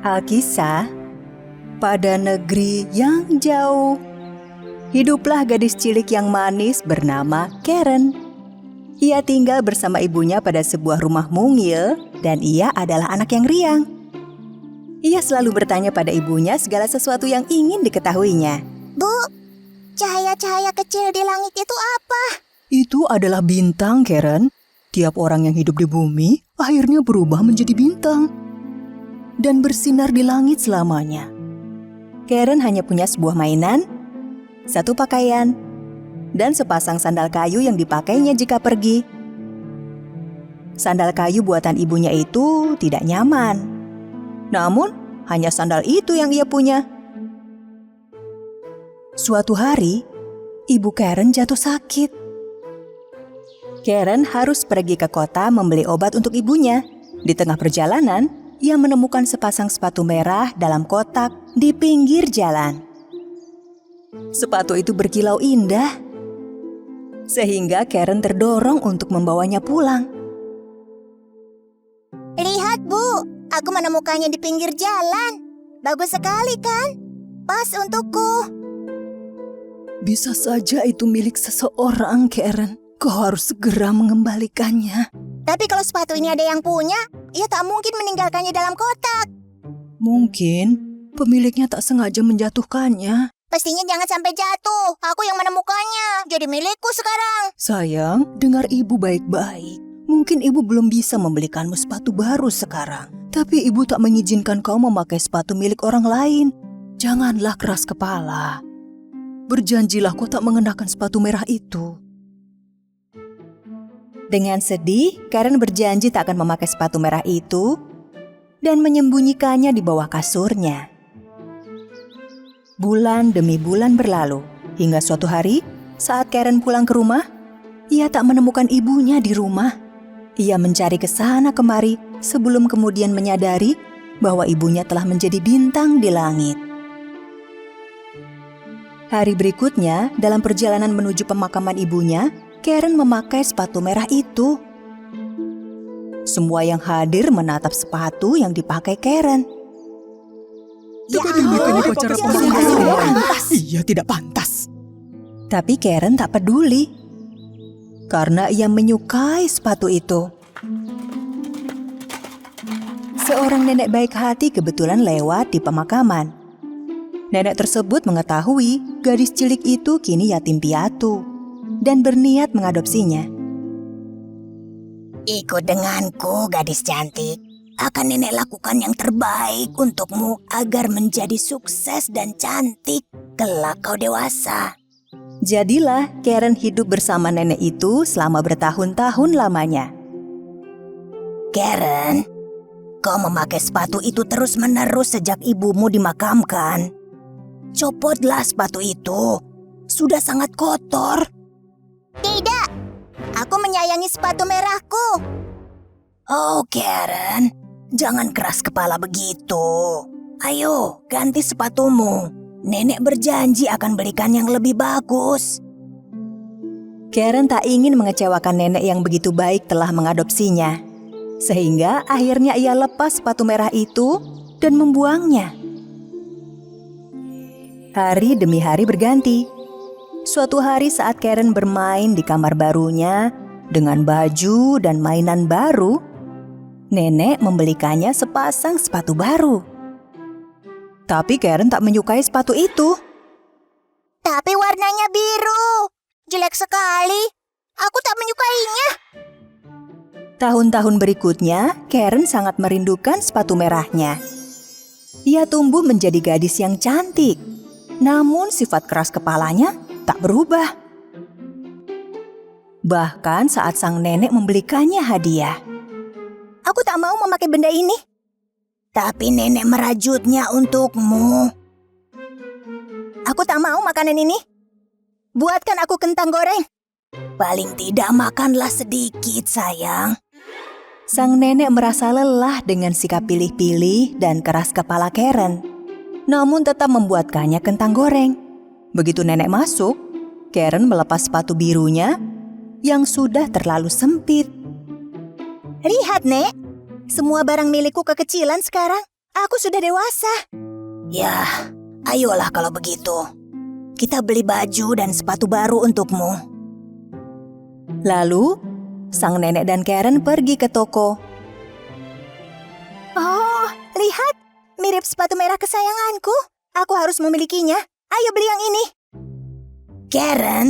Alkisah, pada negeri yang jauh, hiduplah gadis cilik yang manis bernama Karen. Ia tinggal bersama ibunya pada sebuah rumah mungil dan ia adalah anak yang riang. Ia selalu bertanya pada ibunya segala sesuatu yang ingin diketahuinya. Bu, cahaya-cahaya kecil di langit itu apa? Itu adalah bintang, Karen. Tiap orang yang hidup di bumi akhirnya berubah menjadi bintang dan bersinar di langit selamanya. Karen hanya punya sebuah mainan, satu pakaian, dan sepasang sandal kayu yang dipakainya jika pergi. Sandal kayu buatan ibunya itu tidak nyaman. Namun, hanya sandal itu yang ia punya. Suatu hari, ibu Karen jatuh sakit. Karen harus pergi ke kota membeli obat untuk ibunya. Di tengah perjalanan, ia menemukan sepasang sepatu merah dalam kotak di pinggir jalan. Sepatu itu berkilau indah, sehingga Karen terdorong untuk membawanya pulang. Lihat, Bu, aku menemukannya di pinggir jalan. Bagus sekali kan? Pas untukku. Bisa saja itu milik seseorang, Karen. Kau harus segera mengembalikannya. Tapi kalau sepatu ini ada yang punya, ia tak mungkin meninggalkannya dalam kotak. Mungkin pemiliknya tak sengaja menjatuhkannya. Pastinya jangan sampai jatuh. Aku yang menemukannya. Jadi milikku sekarang. Sayang, dengar ibu baik-baik. Mungkin ibu belum bisa membelikanmu sepatu baru sekarang. Tapi ibu tak mengizinkan kau memakai sepatu milik orang lain. Janganlah keras kepala. Berjanjilah kau tak mengenakan sepatu merah itu. Dengan sedih, Karen berjanji tak akan memakai sepatu merah itu dan menyembunyikannya di bawah kasurnya. Bulan demi bulan berlalu, hingga suatu hari saat Karen pulang ke rumah, ia tak menemukan ibunya di rumah. Ia mencari ke sana kemari sebelum kemudian menyadari bahwa ibunya telah menjadi bintang di langit. Hari berikutnya, dalam perjalanan menuju pemakaman ibunya, Karen memakai sepatu merah itu. Semua yang hadir menatap sepatu yang dipakai Karen. Iya, tidak pantas. Tapi Karen tak peduli, karena ia menyukai sepatu itu. Seorang nenek baik hati kebetulan lewat di pemakaman. Nenek tersebut mengetahui gadis cilik itu kini yatim piatu dan berniat mengadopsinya. Ikut denganku, gadis cantik. Akan nenek lakukan yang terbaik untukmu agar menjadi sukses dan cantik kelak kau dewasa. Jadilah Karen hidup bersama nenek itu selama bertahun-tahun lamanya. Karen, kau memakai sepatu itu terus-menerus sejak ibumu dimakamkan. Copotlah sepatu itu. Sudah sangat kotor. Tidak, aku menyayangi sepatu merahku. Oh, Karen, jangan keras kepala begitu. Ayo, ganti sepatumu. Nenek berjanji akan belikan yang lebih bagus. Karen tak ingin mengecewakan nenek yang begitu baik telah mengadopsinya. Sehingga akhirnya ia lepas sepatu merah itu dan membuangnya. Hari demi hari berganti. Suatu hari saat Karen bermain di kamar barunya dengan baju dan mainan baru, nenek membelikannya sepasang sepatu baru. Tapi Karen tak menyukai sepatu itu. Tapi warnanya biru. Jelek sekali. Aku tak menyukainya. Tahun-tahun berikutnya, Karen sangat merindukan sepatu merahnya. Ia tumbuh menjadi gadis yang cantik. Namun sifat keras kepalanya tak berubah. Bahkan saat sang nenek membelikannya hadiah. Aku tak mau memakai benda ini. Tapi nenek merajutnya untukmu. Aku tak mau makanan ini. Buatkan aku kentang goreng. Paling tidak makanlah sedikit, sayang. Sang nenek merasa lelah dengan sikap pilih-pilih dan keras kepala Karen. Namun tetap membuatkannya kentang goreng. Begitu nenek masuk, Karen melepas sepatu birunya yang sudah terlalu sempit. Lihat, Nek. Semua barang milikku kekecilan sekarang. Aku sudah dewasa. Ya, ayolah kalau begitu. Kita beli baju dan sepatu baru untukmu. Lalu, sang nenek dan Karen pergi ke toko. Oh, lihat. Mirip sepatu merah kesayanganku. Aku harus memilikinya. Ayo beli yang ini. Karen,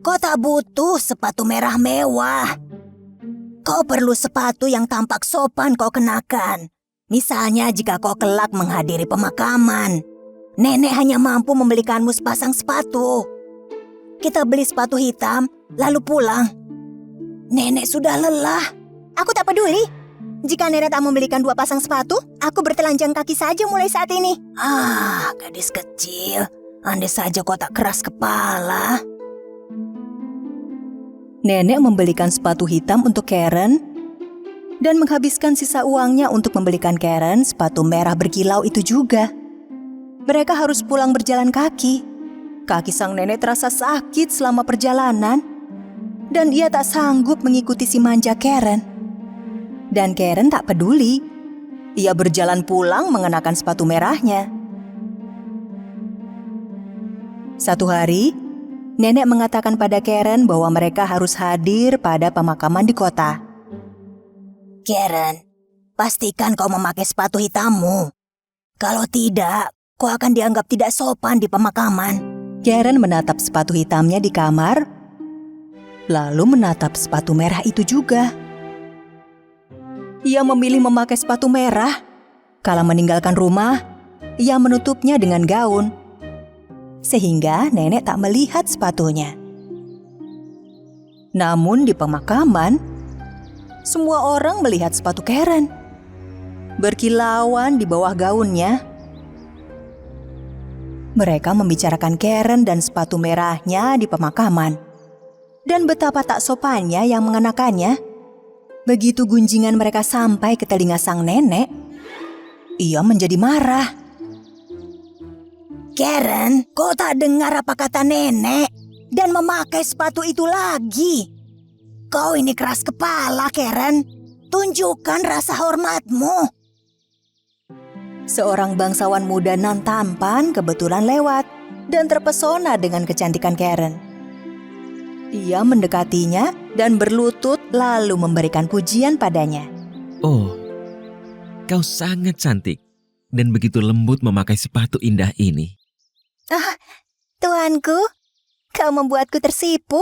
kau tak butuh sepatu merah mewah. Kau perlu sepatu yang tampak sopan kau kenakan. Misalnya jika kau kelak menghadiri pemakaman. Nenek hanya mampu membelikanmu sepasang sepatu. Kita beli sepatu hitam, lalu pulang. Nenek sudah lelah. Aku tak peduli. Jika nenek tak membelikan 2 pasang sepatu, aku bertelanjang kaki saja mulai saat ini. Ah, gadis kecil. Andai saja kau tak keras kepala. Nenek membelikan sepatu hitam untuk Karen dan menghabiskan sisa uangnya untuk membelikan Karen sepatu merah berkilau itu juga. Mereka harus pulang berjalan kaki. Kaki sang nenek terasa sakit selama perjalanan dan ia tak sanggup mengikuti si manja Karen. Dan Karen tak peduli. Ia berjalan pulang mengenakan sepatu merahnya. Satu hari, nenek mengatakan pada Karen bahwa mereka harus hadir pada pemakaman di kota. Karen, pastikan kau memakai sepatu hitammu. Kalau tidak, kau akan dianggap tidak sopan di pemakaman. Karen menatap sepatu hitamnya di kamar, lalu menatap sepatu merah itu juga. Ia memilih memakai sepatu merah. Kala meninggalkan rumah, ia menutupnya dengan gaun, sehingga nenek tak melihat sepatunya. Namun di pemakaman, semua orang melihat sepatu Karen. Berkilauan di bawah gaunnya. Mereka membicarakan Karen dan sepatu merahnya di pemakaman. Dan betapa tak sopannya yang mengenakannya. Begitu gunjingan mereka sampai ke telinga sang nenek, ia menjadi marah. Karen, kau tak dengar apa kata nenek dan memakai sepatu itu lagi. Kau ini keras kepala, Karen. Tunjukkan rasa hormatmu. Seorang bangsawan muda nan tampan kebetulan lewat dan terpesona dengan kecantikan Karen. Ia mendekatinya dan berlutut lalu memberikan pujian padanya. Oh, kau sangat cantik dan begitu lembut memakai sepatu indah ini. Tuanku, kau membuatku tersipu.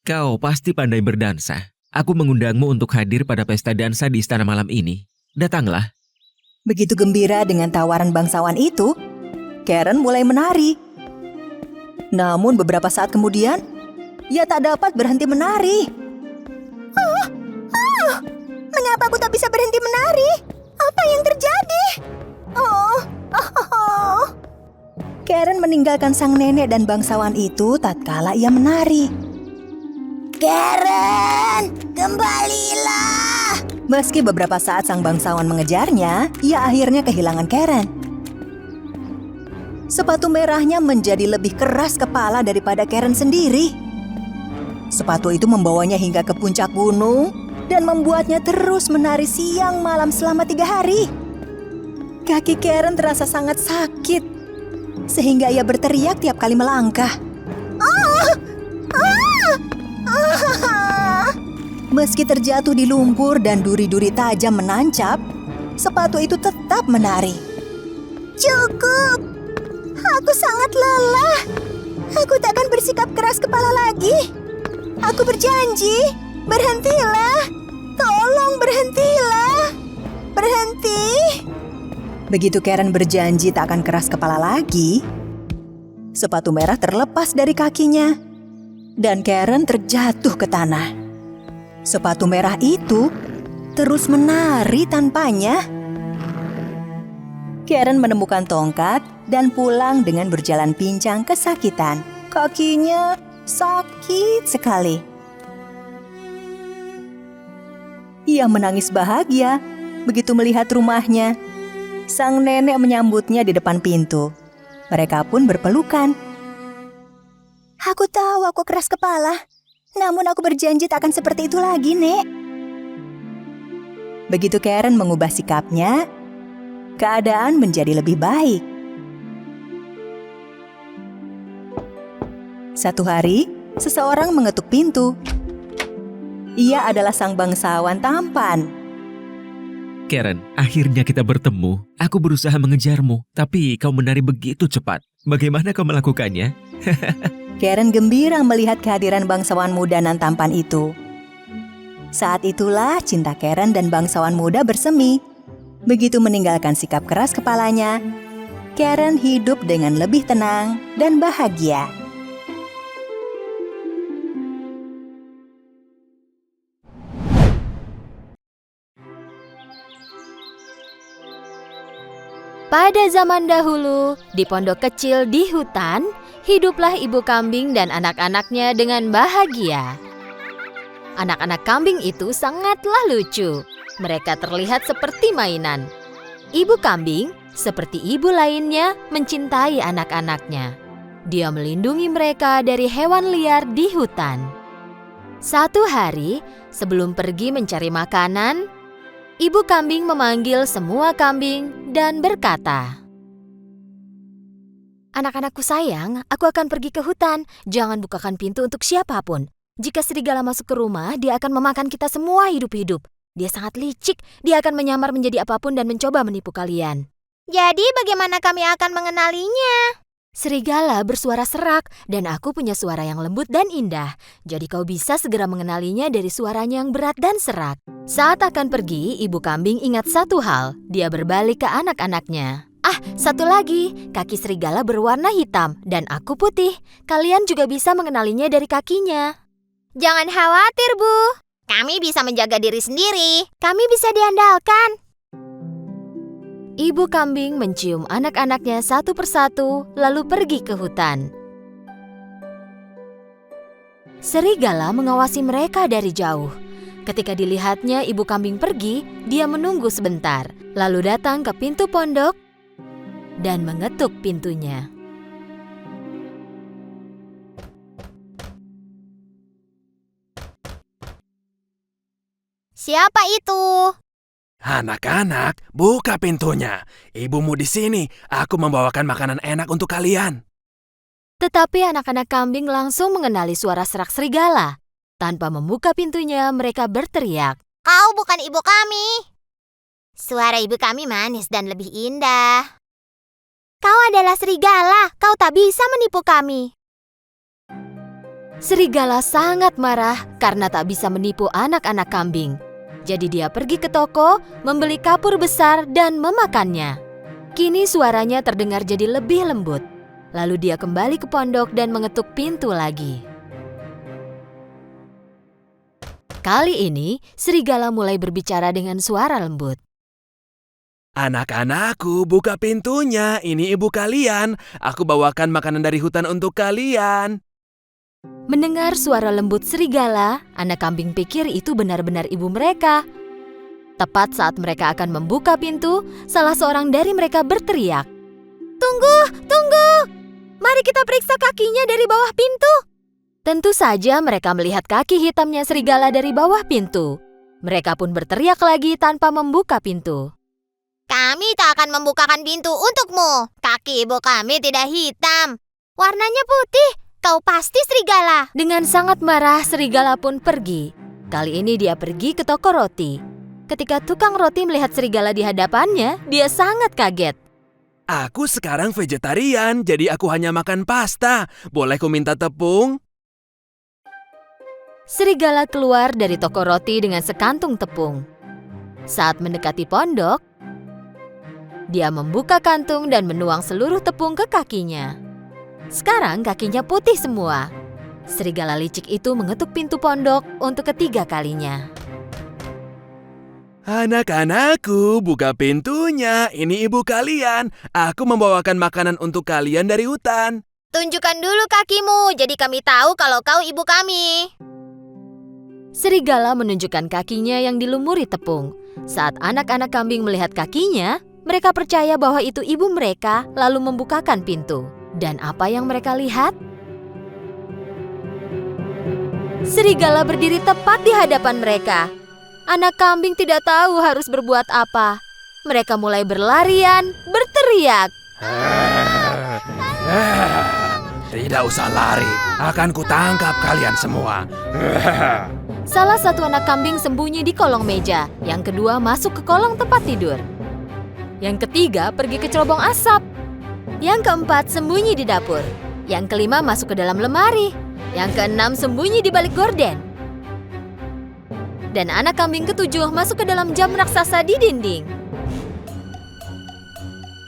Kau pasti pandai berdansa. Aku mengundangmu untuk hadir pada pesta dansa di istana malam ini. Datanglah. Begitu gembira dengan tawaran bangsawan itu, Karen mulai menari. Namun beberapa saat kemudian, ia tak dapat berhenti menari. Mengapa aku tak bisa berhenti menari? Apa yang terjadi? Karen meninggalkan sang nenek dan bangsawan itu tatkala ia menari. Karen, kembalilah. Meski beberapa saat sang bangsawan mengejarnya, ia akhirnya kehilangan Karen. Sepatu merahnya menjadi lebih keras kepala daripada Karen sendiri. Sepatu itu membawanya hingga ke puncak gunung dan membuatnya terus menari siang malam selama 3 hari. Kaki Karen terasa sangat sakit, sehingga ia berteriak tiap kali melangkah. Meski terjatuh di lumpur dan duri-duri tajam menancap, sepatu itu tetap menari. Cukup. Aku sangat lelah. Aku tak akan bersikap keras kepala lagi. Aku berjanji. Berhentilah. Tolong berhentilah. Berhenti. Begitu Karen berjanji tak akan keras kepala lagi, sepatu merah terlepas dari kakinya dan Karen terjatuh ke tanah. Sepatu merah itu terus menari tanpanya. Karen menemukan tongkat dan pulang dengan berjalan pincang kesakitan. Kakinya sakit sekali. Ia menangis bahagia begitu melihat rumahnya. Sang nenek menyambutnya di depan pintu. Mereka pun berpelukan. Aku tahu aku keras kepala. Namun aku berjanji tak akan seperti itu lagi, Nek. Begitu Karen mengubah sikapnya, keadaan menjadi lebih baik. Satu hari, seseorang mengetuk pintu. Ia adalah sang bangsawan tampan. Karen, akhirnya kita bertemu. Aku berusaha mengejarmu, tapi kau menari begitu cepat. Bagaimana kau melakukannya? Karen gembira melihat kehadiran bangsawan muda nan tampan itu. Saat itulah cinta Karen dan bangsawan muda bersemi. Begitu meninggalkan sikap keras kepalanya, Karen hidup dengan lebih tenang dan bahagia. Pada zaman dahulu, di pondok kecil di hutan, hiduplah ibu kambing dan anak-anaknya dengan bahagia. Anak-anak kambing itu sangatlah lucu. Mereka terlihat seperti mainan. Ibu kambing, seperti ibu lainnya, mencintai anak-anaknya. Dia melindungi mereka dari hewan liar di hutan. Satu hari, sebelum pergi mencari makanan, ibu kambing memanggil semua kambing dan berkata, "Anak-anakku sayang, aku akan pergi ke hutan. Jangan bukakan pintu untuk siapapun. Jika serigala masuk ke rumah, dia akan memakan kita semua hidup-hidup. Dia sangat licik, dia akan menyamar menjadi apapun dan mencoba menipu kalian." Jadi bagaimana kami akan mengenalinya? Serigala bersuara serak dan aku punya suara yang lembut dan indah. Jadi kau bisa segera mengenalinya dari suaranya yang berat dan serak. Saat akan pergi, ibu kambing ingat satu hal. Dia berbalik ke anak-anaknya. Satu lagi, kaki serigala berwarna hitam dan aku putih. Kalian juga bisa mengenalinya dari kakinya. Jangan khawatir, Bu. Kami bisa menjaga diri sendiri. Kami bisa diandalkan. Ibu kambing mencium anak-anaknya satu persatu, lalu pergi ke hutan. Serigala mengawasi mereka dari jauh. Ketika dilihatnya ibu kambing pergi, dia menunggu sebentar, lalu datang ke pintu pondok dan mengetuk pintunya. Siapa itu? Anak-anak, buka pintunya. Ibumu di sini. Aku membawakan makanan enak untuk kalian. Tetapi anak-anak kambing langsung mengenali suara serak serigala. Tanpa membuka pintunya, mereka berteriak, Kau bukan ibu kami. Suara ibu kami manis dan lebih indah. Kau adalah serigala. Kau tak bisa menipu kami. Serigala sangat marah karena tak bisa menipu anak-anak kambing. Jadi dia pergi ke toko, membeli kapur besar dan memakannya. Kini suaranya terdengar jadi lebih lembut. Lalu dia kembali ke pondok dan mengetuk pintu lagi. Kali ini, serigala mulai berbicara dengan suara lembut. Anak-anakku, buka pintunya. Ini ibu kalian. Aku bawakan makanan dari hutan untuk kalian. Mendengar suara lembut serigala, anak kambing pikir itu benar-benar ibu mereka. Tepat saat mereka akan membuka pintu, salah seorang dari mereka berteriak, Tunggu! Mari kita periksa kakinya dari bawah pintu." Tentu saja mereka melihat kaki hitamnya serigala dari bawah pintu. Mereka pun berteriak lagi tanpa membuka pintu. Kami tak akan membukakan pintu untukmu. Kaki ibu kami tidak hitam. Warnanya putih. Kau pasti serigala. Dengan sangat marah, serigala pun pergi. Kali ini dia pergi ke toko roti. Ketika tukang roti melihat serigala di hadapannya, dia sangat kaget. Aku sekarang vegetarian, jadi aku hanya makan pasta. Boleh ku minta tepung? Serigala keluar dari toko roti dengan sekantung tepung. Saat mendekati pondok, dia membuka kantung dan menuang seluruh tepung ke kakinya. Sekarang kakinya putih semua. Serigala licik itu mengetuk pintu pondok untuk ketiga kalinya. Anak-anakku, buka pintunya. Ini ibu kalian. Aku membawakan makanan untuk kalian dari hutan. Tunjukkan dulu kakimu, jadi kami tahu kalau kau ibu kami. Serigala menunjukkan kakinya yang dilumuri tepung. Saat anak-anak kambing melihat kakinya, mereka percaya bahwa itu ibu mereka, lalu membukakan pintu. Dan apa yang mereka lihat? Serigala berdiri tepat di hadapan mereka. Anak kambing tidak tahu harus berbuat apa. mereka mulai berlarian, berteriak. Tidak usah lari, akan kutangkap kalian semua. Salah satu anak kambing sembunyi di kolong meja, yang kedua masuk ke kolong tempat tidur. Yang ketiga pergi ke cerobong asap. Yang keempat sembunyi di dapur. Yang kelima masuk ke dalam lemari. Yang keenam sembunyi di balik gorden. Dan anak kambing ketujuh masuk ke dalam jam raksasa di dinding.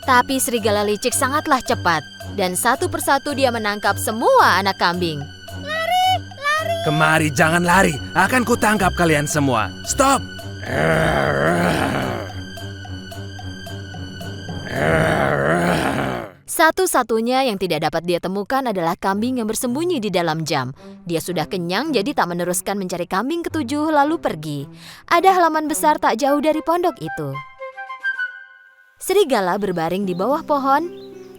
Tapi serigala licik sangatlah cepat, dan satu persatu dia menangkap semua anak kambing. Kemari, jangan lari, akan kutangkap kalian semua. Stop! Satu-satunya yang tidak dapat dia temukan adalah kambing yang bersembunyi di dalam jam. Dia sudah kenyang, jadi tak meneruskan mencari kambing ketujuh lalu pergi. Ada halaman besar tak jauh dari pondok itu. Serigala berbaring di bawah pohon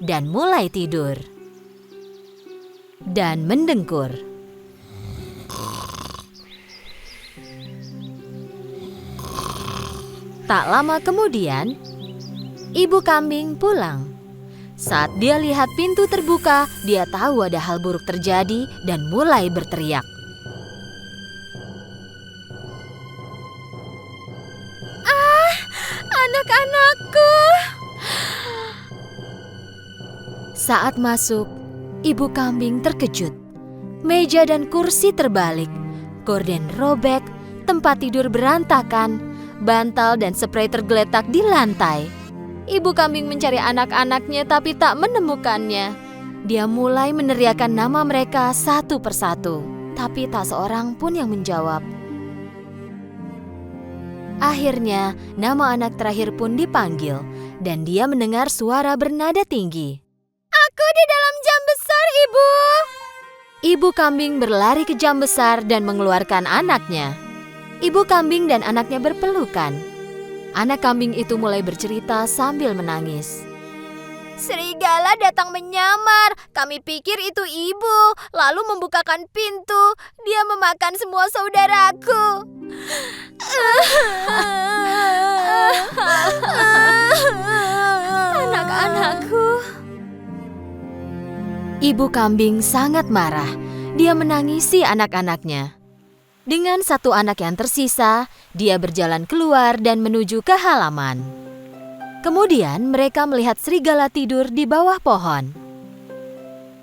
dan mulai tidur. Dan mendengkur. Tak lama kemudian, ibu kambing pulang. Saat dia lihat pintu terbuka, dia tahu ada hal buruk terjadi dan mulai berteriak. "Ah, anak-anakku!" Saat masuk, ibu kambing terkejut. Meja dan kursi terbalik, gorden robek, tempat tidur berantakan, bantal dan sprei tergeletak di lantai. Ibu kambing mencari anak-anaknya tapi tak menemukannya. Dia mulai meneriakkan nama mereka satu persatu, tapi tak seorang pun yang menjawab. Akhirnya, nama anak terakhir pun dipanggil, dan dia mendengar suara bernada tinggi. "Aku di dalam jam besar, Ibu!" Ibu kambing berlari ke jam besar dan mengeluarkan anaknya. Ibu kambing dan anaknya berpelukan. Anak kambing itu mulai bercerita sambil menangis. "Serigala datang menyamar. Kami pikir itu ibu, lalu membukakan pintu. Dia memakan semua saudaraku." "Anak-anakku." Ibu kambing sangat marah. Dia menangisi anak-anaknya. Dengan satu anak yang tersisa, dia berjalan keluar dan menuju ke halaman. Kemudian mereka melihat serigala tidur di bawah pohon.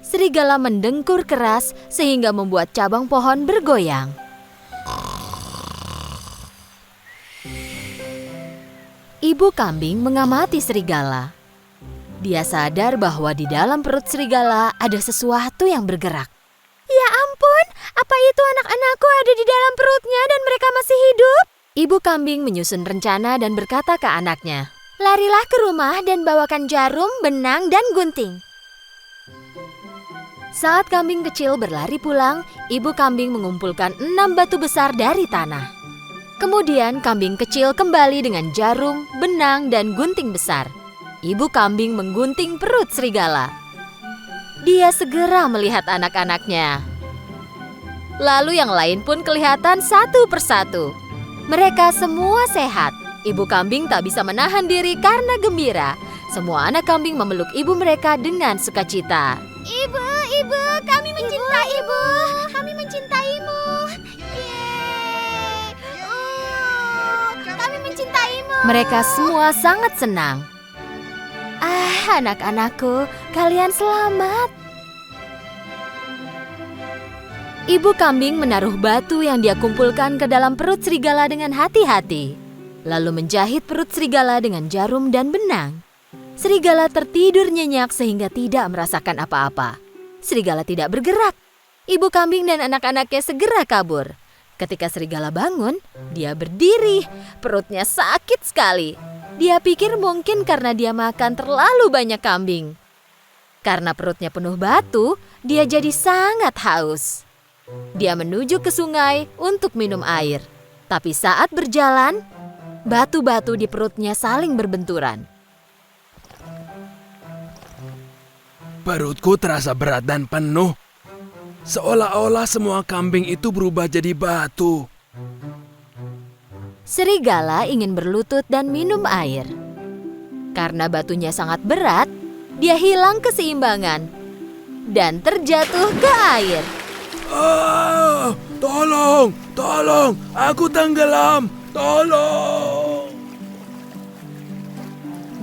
Serigala mendengkur keras sehingga membuat cabang pohon bergoyang. Ibu kambing mengamati serigala. Dia sadar bahwa di dalam perut serigala ada sesuatu yang bergerak. "Ya ampun, apa itu anak-anakku ada di dalam perutnya dan mereka masih hidup?" Ibu kambing menyusun rencana dan berkata ke anaknya, "Larilah ke rumah dan bawakan jarum, benang, dan gunting." Saat kambing kecil berlari pulang, ibu kambing mengumpulkan 6 batu besar dari tanah. Kemudian kambing kecil kembali dengan jarum, benang, dan gunting besar. Ibu kambing menggunting perut serigala. Dia segera melihat anak-anaknya. Lalu yang lain pun kelihatan satu persatu. Mereka semua sehat. Ibu kambing tak bisa menahan diri karena gembira. Semua anak kambing memeluk ibu mereka dengan sukacita. "Ibu, ibu, kami mencintai ibu. Kami mencintaimu. Yeay. Kami mencintaimu." Mereka semua sangat senang. "Ah, anak-anakku, kalian selamat." Ibu kambing menaruh batu yang dia kumpulkan ke dalam perut serigala dengan hati-hati, lalu menjahit perut serigala dengan jarum dan benang. Serigala tertidur nyenyak sehingga tidak merasakan apa-apa. Serigala tidak bergerak. Ibu kambing dan anak-anaknya segera kabur. Ketika serigala bangun, dia berdiri. Perutnya sakit sekali. Dia pikir mungkin karena dia makan terlalu banyak kambing. Karena perutnya penuh batu, dia jadi sangat haus. Dia menuju ke sungai untuk minum air. Tapi saat berjalan, batu-batu di perutnya saling berbenturan. Perutku terasa berat dan penuh. Seolah-olah semua kambing itu berubah jadi batu. Serigala ingin berlutut dan minum air. Karena batunya sangat berat, dia hilang keseimbangan dan terjatuh ke air. Tolong, aku tenggelam, tolong.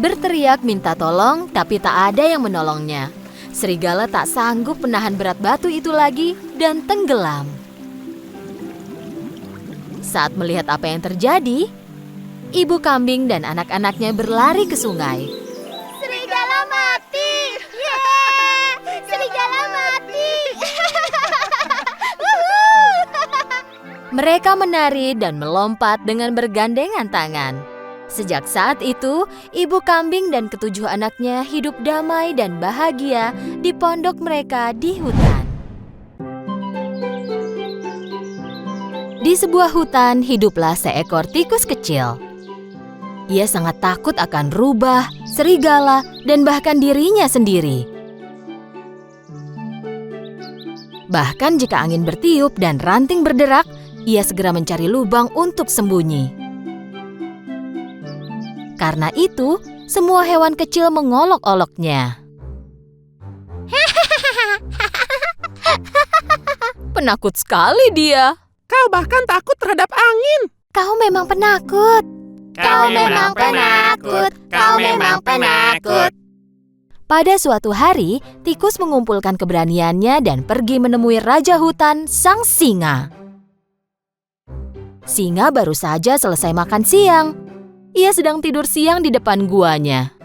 Berteriak minta tolong, tapi tak ada yang menolongnya. Serigala tak sanggup menahan berat batu itu lagi dan tenggelam. Saat melihat apa yang terjadi, ibu kambing dan anak-anaknya berlari ke sungai. Serigala mati! Yeay! Serigala mati! Mereka menari dan melompat dengan bergandengan tangan. Sejak saat itu, ibu kambing dan ketujuh anaknya hidup damai dan bahagia di pondok mereka di hutan. Di sebuah hutan hiduplah seekor tikus kecil. Ia sangat takut akan rubah, serigala, dan bahkan dirinya sendiri. Bahkan jika angin bertiup dan ranting berderak, ia segera mencari lubang untuk sembunyi. Karena itu, semua hewan kecil mengolok-oloknya. Penakut sekali dia. Kau bahkan takut terhadap angin. Kau memang penakut. Kau memang penakut. Kau memang penakut. Pada suatu hari, tikus mengumpulkan keberaniannya dan pergi menemui raja hutan, sang singa. Singa baru saja selesai makan siang. Ia sedang tidur siang di depan guanya.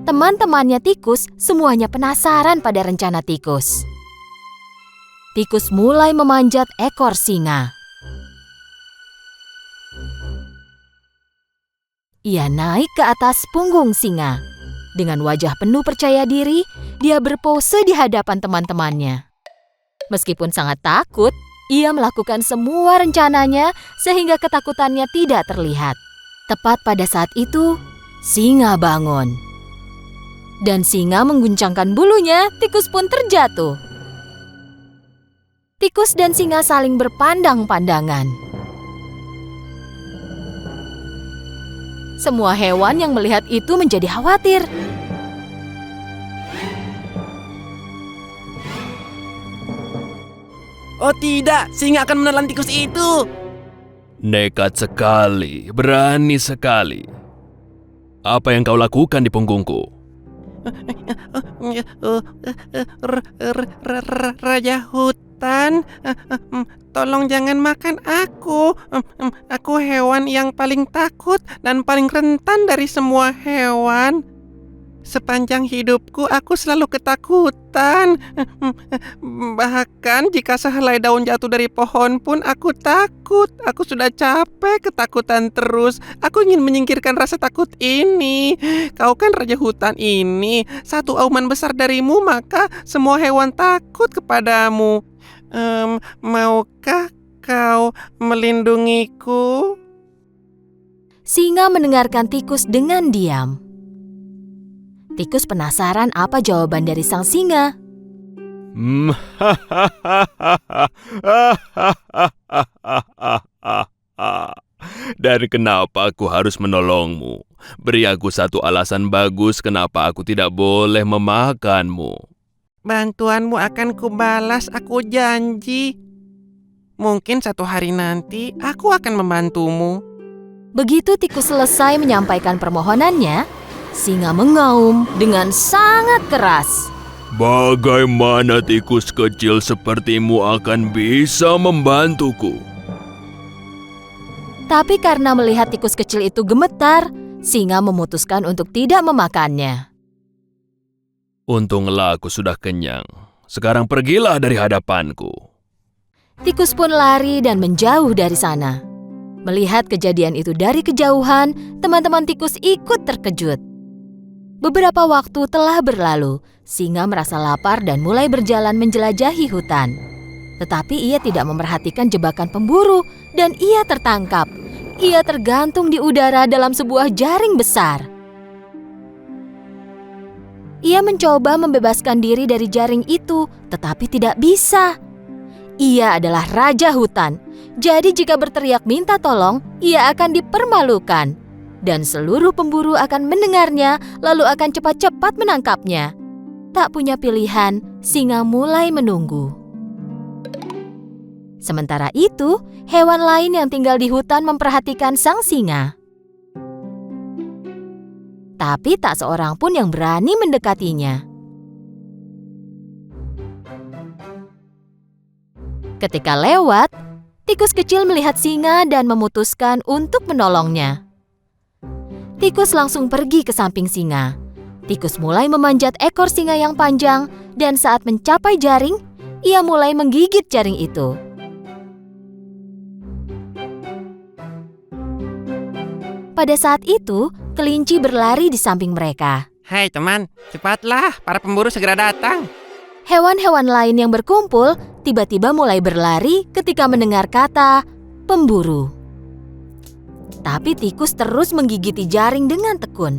Teman-temannya tikus semuanya penasaran pada rencana tikus. Tikus mulai memanjat ekor singa. Ia naik ke atas punggung singa. Dengan wajah penuh percaya diri, dia berpose di hadapan teman-temannya. Meskipun sangat takut, ia melakukan semua rencananya sehingga ketakutannya tidak terlihat. Tepat pada saat itu, singa bangun. Dan singa mengguncangkan bulunya, tikus pun terjatuh. Tikus dan singa saling berpandang-pandangan. Semua hewan yang melihat itu menjadi khawatir. Oh tidak, singa akan menelan tikus itu. Nekat sekali, berani sekali. Apa yang kau lakukan di punggungku? Raja hutan, tolong jangan makan aku. Aku hewan yang paling takut dan paling rentan dari semua hewan. Sepanjang hidupku aku selalu ketakutan. Bahkan jika sehelai daun jatuh dari pohon pun aku takut. Aku sudah capek ketakutan terus. Aku ingin menyingkirkan rasa takut ini. Kau kan raja hutan ini. Satu auman besar darimu maka semua hewan takut kepadamu. Maukah kau melindungiku? Singa mendengarkan tikus dengan diam. Tikus penasaran apa jawaban dari sang singa. Dan kenapa aku harus menolongmu? Beri aku satu alasan bagus kenapa aku tidak boleh memakanmu. Bantuanmu akan kubalas, aku janji. Mungkin satu hari nanti aku akan membantumu. Begitu tikus selesai menyampaikan permohonannya, singa mengaum dengan sangat keras. Bagaimana tikus kecil sepertimu akan bisa membantuku? Tapi karena melihat tikus kecil itu gemetar, singa memutuskan untuk tidak memakannya. Untunglah aku sudah kenyang. Sekarang pergilah dari hadapanku. Tikus pun lari dan menjauh dari sana. Melihat kejadian itu dari kejauhan, teman-teman tikus ikut terkejut. Beberapa waktu telah berlalu, singa merasa lapar dan mulai berjalan menjelajahi hutan. Tetapi ia tidak memperhatikan jebakan pemburu dan ia tertangkap. Ia tergantung di udara dalam sebuah jaring besar. Ia mencoba membebaskan diri dari jaring itu, tetapi tidak bisa. Ia adalah raja hutan, jadi jika berteriak minta tolong, ia akan dipermalukan. dan seluruh pemburu akan mendengarnya lalu akan cepat-cepat menangkapnya. Tak punya pilihan, singa mulai menunggu. Sementara itu, hewan lain yang tinggal di hutan memperhatikan sang singa. Tapi tak seorang pun yang berani mendekatinya. Ketika lewat, tikus kecil melihat singa dan memutuskan untuk menolongnya. Tikus langsung pergi ke samping singa. Tikus mulai memanjat ekor singa yang panjang dan saat mencapai jaring, ia mulai menggigit jaring itu. Pada saat itu, kelinci berlari di samping mereka. Hai teman, cepatlah, para pemburu segera datang. Hewan-hewan lain yang berkumpul tiba-tiba mulai berlari ketika mendengar kata pemburu. Tapi tikus terus menggigiti jaring dengan tekun.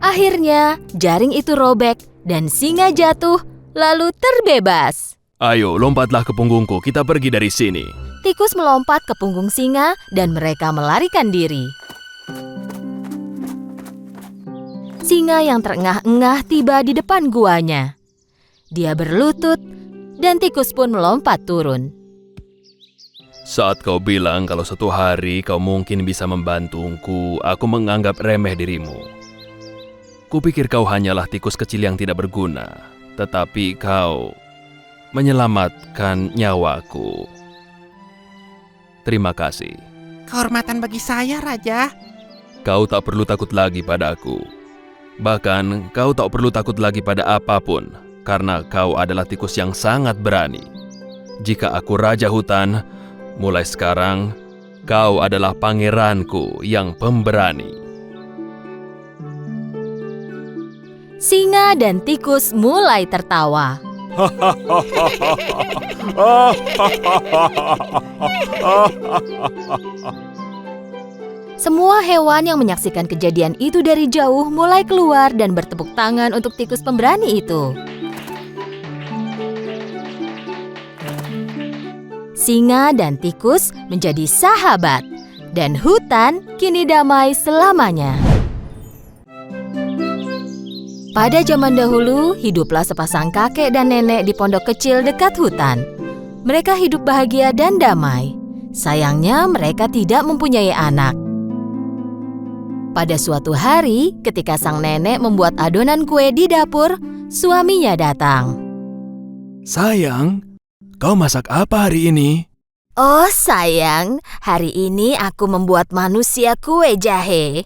Akhirnya, jaring itu robek dan singa jatuh lalu terbebas. Ayo, lompatlah ke punggungku, kita pergi dari sini. Tikus melompat ke punggung singa dan mereka melarikan diri. Singa yang terengah-engah tiba di depan guanya. Dia berlutut dan tikus pun melompat turun. Saat kau bilang kalau suatu hari kau mungkin bisa membantuku, aku menganggap remeh dirimu. Kupikir kau hanyalah tikus kecil yang tidak berguna, tetapi kau menyelamatkan nyawaku. Terima kasih. Kehormatan bagi saya, Raja. Kau tak perlu takut lagi padaku. Bahkan kau tak perlu takut lagi pada apapun, karena kau adalah tikus yang sangat berani. Jika aku Raja Hutan, mulai sekarang, kau adalah pangeranku yang pemberani. Singa dan tikus mulai tertawa. Semua hewan yang menyaksikan kejadian itu dari jauh mulai keluar dan bertepuk tangan untuk tikus pemberani itu. Singa dan tikus menjadi sahabat, dan hutan kini damai selamanya. Pada zaman dahulu, hiduplah sepasang kakek dan nenek di pondok kecil dekat hutan. Mereka hidup bahagia dan damai. Sayangnya, mereka tidak mempunyai anak. Pada suatu hari, ketika sang nenek membuat adonan kue di dapur, suaminya datang. Sayang, kau masak apa hari ini? Oh sayang, hari ini aku membuat manusia kue jahe.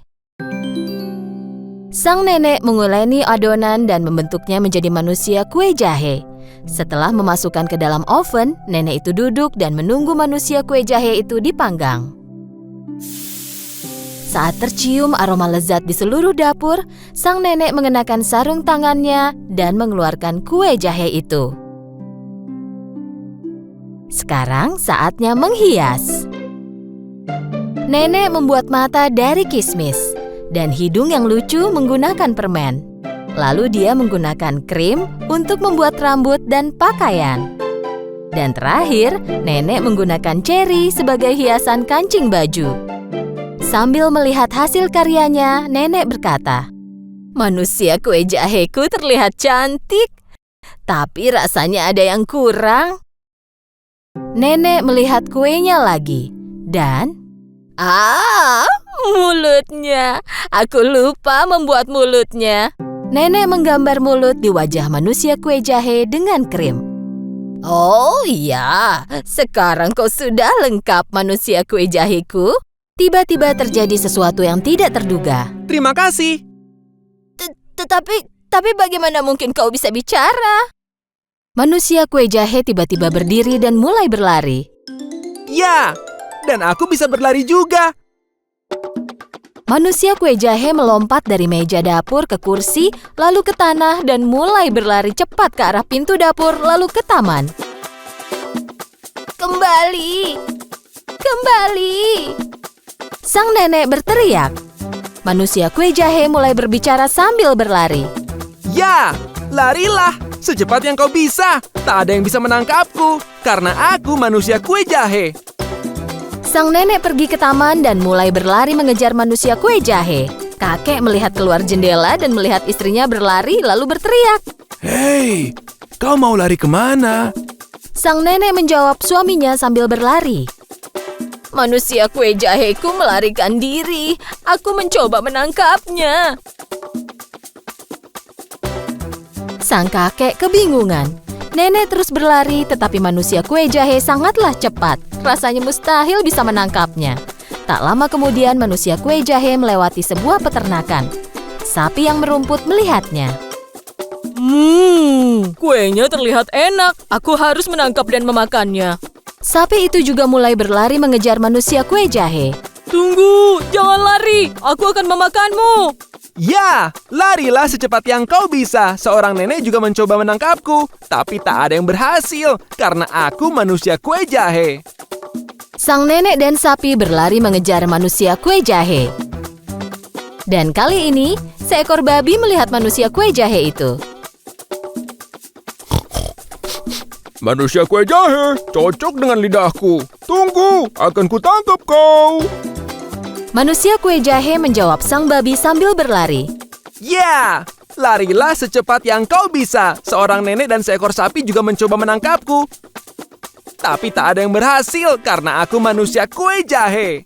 Sang nenek menguleni adonan dan membentuknya menjadi manusia kue jahe. Setelah memasukkan ke dalam oven, nenek itu duduk dan menunggu manusia kue jahe itu dipanggang. Saat tercium aroma lezat di seluruh dapur, sang nenek mengenakan sarung tangannya dan mengeluarkan kue jahe itu. Sekarang saatnya menghias. Nenek membuat mata dari kismis dan hidung yang lucu menggunakan permen. Lalu dia menggunakan krim untuk membuat rambut dan pakaian. Dan terakhir, nenek menggunakan ceri sebagai hiasan kancing baju. Sambil melihat hasil karyanya, nenek berkata, "Manusia kue jaheku terlihat cantik, tapi rasanya ada yang kurang." Nenek melihat kuenya lagi, dan mulutnya. Aku lupa membuat mulutnya. Nenek menggambar mulut di wajah manusia kue jahe dengan krim. Oh iya, sekarang kau sudah lengkap manusia kue jaheku. Tiba-tiba terjadi sesuatu yang tidak terduga. Terima kasih. Tapi bagaimana mungkin kau bisa bicara? Manusia kue jahe tiba-tiba berdiri dan mulai berlari. Ya, dan aku bisa berlari juga. Manusia kue jahe melompat dari meja dapur ke kursi, lalu ke tanah dan mulai berlari cepat ke arah pintu dapur, lalu ke taman. Kembali! Kembali! Sang nenek berteriak. Manusia kue jahe mulai berbicara sambil berlari. Ya, larilah secepat yang kau bisa. Tak ada yang bisa menangkapku, karena aku manusia kue jahe. Sang nenek pergi ke taman dan mulai berlari mengejar manusia kue jahe. Kakek melihat keluar jendela dan melihat istrinya berlari lalu berteriak. Hei, kau mau lari kemana? Sang nenek menjawab suaminya sambil berlari. Manusia kue jaheku melarikan diri. Aku mencoba menangkapnya. Sang kakek kebingungan. Nenek terus berlari, tetapi manusia kue jahe sangatlah cepat. Rasanya mustahil bisa menangkapnya. Tak lama kemudian manusia kue jahe melewati sebuah peternakan. Sapi yang merumput melihatnya. Kuenya terlihat enak. Aku harus menangkap dan memakannya. Sapi itu juga mulai berlari mengejar manusia kue jahe. Tunggu, jangan lari. Aku akan memakanmu. Ya, larilah secepat yang kau bisa. Seorang nenek juga mencoba menangkapku, tapi tak ada yang berhasil karena aku manusia kue jahe. Sang nenek dan sapi berlari mengejar manusia kue jahe. Dan kali ini, seekor babi melihat manusia kue jahe itu. Manusia kue jahe, cocok dengan lidahku. Tunggu, akan kutangkap kau. Manusia kue jahe menjawab sang babi sambil berlari. Ya, larilah secepat yang kau bisa. Seorang nenek dan seekor sapi juga mencoba menangkapku. Tapi tak ada yang berhasil karena aku manusia kue jahe.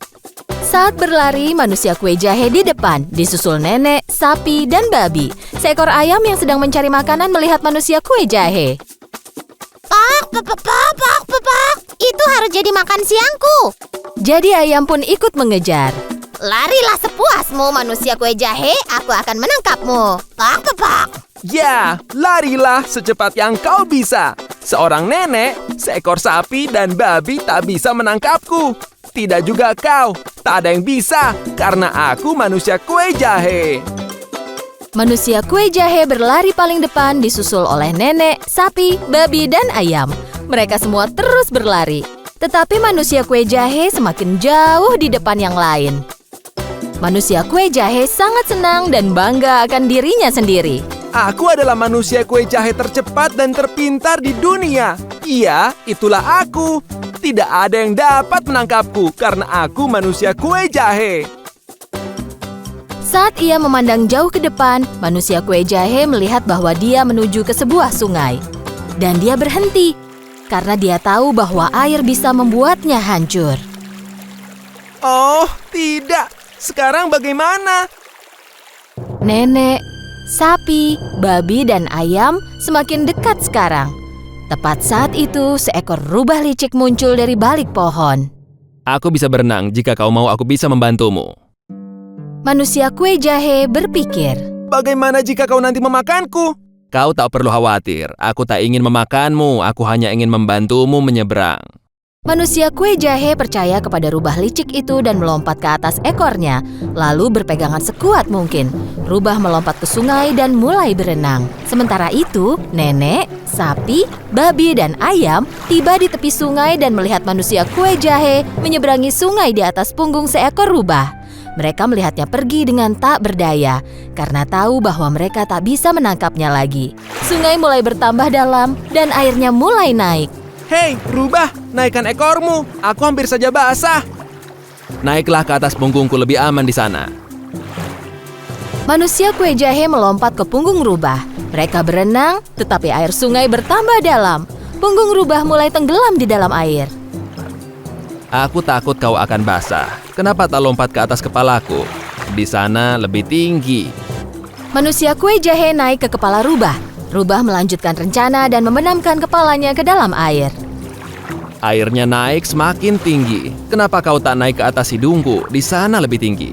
Saat berlari, manusia kue jahe di depan, disusul nenek, sapi, dan babi. Seekor ayam yang sedang mencari makanan melihat manusia kue jahe. Itu harus jadi makan siangku. Jadi ayam pun ikut mengejar. Larilah sepuasmu, manusia kue jahe. Aku akan menangkapmu. Ya, larilah secepat yang kau bisa. Seorang nenek, seekor sapi, dan babi tak bisa menangkapku. Tidak juga kau. Tak ada yang bisa karena aku manusia kue jahe. Manusia kue jahe berlari paling depan disusul oleh nenek, sapi, babi, dan ayam. Mereka semua terus berlari. Tetapi manusia kue jahe semakin jauh di depan yang lain. Manusia kue jahe sangat senang dan bangga akan dirinya sendiri. Aku adalah manusia kue jahe tercepat dan terpintar di dunia. Iya, itulah aku. Tidak ada yang dapat menangkapku karena aku manusia kue jahe. Saat ia memandang jauh ke depan, manusia kue jahe melihat bahwa dia menuju ke sebuah sungai. Dan dia berhenti, karena dia tahu bahwa air bisa membuatnya hancur. Oh, tidak. Sekarang bagaimana? Nenek, sapi, babi, dan ayam semakin dekat sekarang. Tepat saat itu, seekor rubah licik muncul dari balik pohon. Aku bisa berenang. Jika kau mau, aku bisa membantumu. Manusia kue jahe berpikir. Bagaimana jika kau nanti memakanku? Kau tak perlu khawatir. Aku tak ingin memakanmu. Aku hanya ingin membantumu menyeberang. Manusia kue jahe percaya kepada rubah licik itu dan melompat ke atas ekornya, lalu berpegangan sekuat mungkin. Rubah melompat ke sungai dan mulai berenang. Sementara itu, nenek, sapi, babi, dan ayam tiba di tepi sungai dan melihat manusia kue jahe menyeberangi sungai di atas punggung seekor rubah. Mereka melihatnya pergi dengan tak berdaya, karena tahu bahwa mereka tak bisa menangkapnya lagi. Sungai mulai bertambah dalam dan airnya mulai naik. Hei, rubah, naikkan ekormu. Aku hampir saja basah. Naiklah ke atas punggungku, lebih aman di sana. Manusia kue jahe melompat ke punggung rubah. Mereka berenang, tetapi air sungai bertambah dalam. Punggung rubah mulai tenggelam di dalam air. Aku takut kau akan basah. Kenapa tak lompat ke atas kepalaku? Di sana lebih tinggi. Manusia kue jahe naik ke kepala rubah. Rubah melanjutkan rencana dan membenamkan kepalanya ke dalam air. Airnya naik semakin tinggi. Kenapa kau tak naik ke atas hidungku? Di sana lebih tinggi.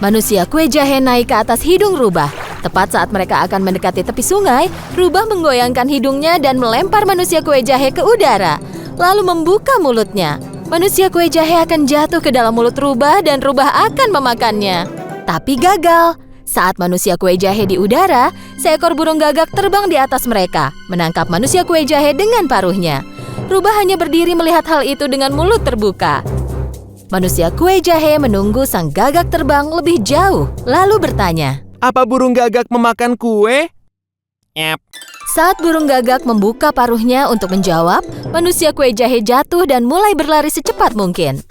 Manusia kue jahe naik ke atas hidung rubah. Tepat saat mereka akan mendekati tepi sungai, rubah menggoyangkan hidungnya dan melempar manusia kue jahe ke udara, lalu membuka mulutnya. Manusia kue jahe akan jatuh ke dalam mulut rubah dan rubah akan memakannya. Tapi gagal. Saat manusia kue jahe di udara, seekor burung gagak terbang di atas mereka, menangkap manusia kue jahe dengan paruhnya. Rubah hanya berdiri melihat hal itu dengan mulut terbuka. Manusia kue jahe menunggu sang gagak terbang lebih jauh, lalu bertanya, Apa burung gagak memakan kue? Yep. saat burung gagak membuka paruhnya untuk menjawab, manusia kue jahe jatuh dan mulai berlari secepat mungkin.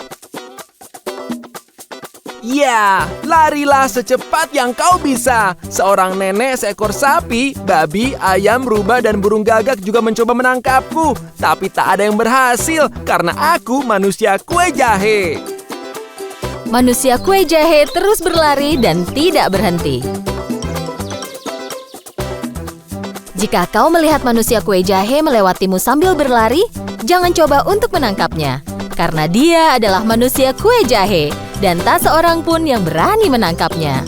Ya, larilah secepat yang kau bisa. Seorang nenek, seekor sapi, babi, ayam, rubah, dan burung gagak juga mencoba menangkapku. Tapi tak ada yang berhasil karena aku manusia kue jahe. Manusia kue jahe terus berlari dan tidak berhenti. Jika kau melihat manusia kue jahe melewatimu sambil berlari, jangan coba untuk menangkapnya. Karena dia adalah manusia kue jahe dan tak seorang pun yang berani menangkapnya.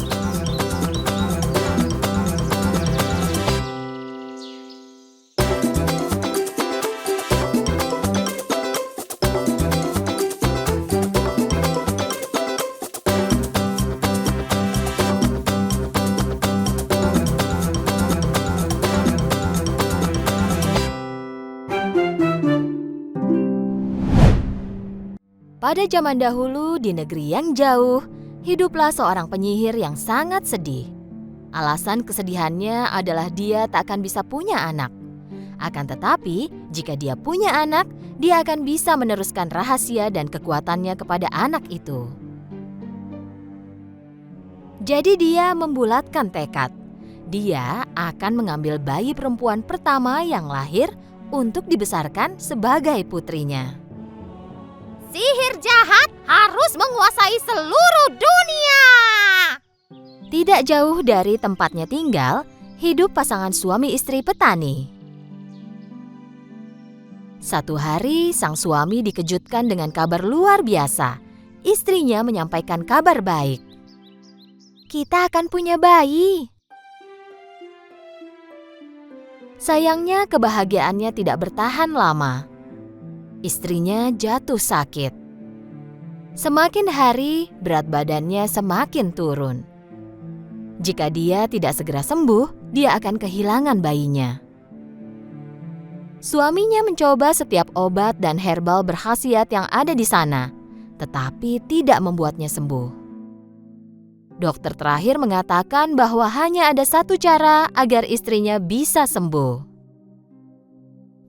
Pada zaman dahulu di negeri yang jauh, hiduplah seorang penyihir yang sangat sedih. Alasan kesedihannya adalah dia tak akan bisa punya anak. Akan tetapi, jika dia punya anak, dia akan bisa meneruskan rahasia dan kekuatannya kepada anak itu. Jadi dia membulatkan tekad. Dia akan mengambil bayi perempuan pertama yang lahir untuk dibesarkan sebagai putrinya. Sihir jahat harus menguasai seluruh dunia. Tidak jauh dari tempatnya tinggal, hidup pasangan suami istri petani. Satu hari, sang suami dikejutkan dengan kabar luar biasa. Istrinya menyampaikan kabar baik. Kita akan punya bayi. Sayangnya kebahagiaannya tidak bertahan lama. Istrinya jatuh sakit. Semakin hari, berat badannya semakin turun. Jika dia tidak segera sembuh, dia akan kehilangan bayinya. Suaminya mencoba setiap obat dan herbal berkhasiat yang ada di sana, tetapi tidak membuatnya sembuh. Dokter terakhir mengatakan bahwa hanya ada satu cara agar istrinya bisa sembuh.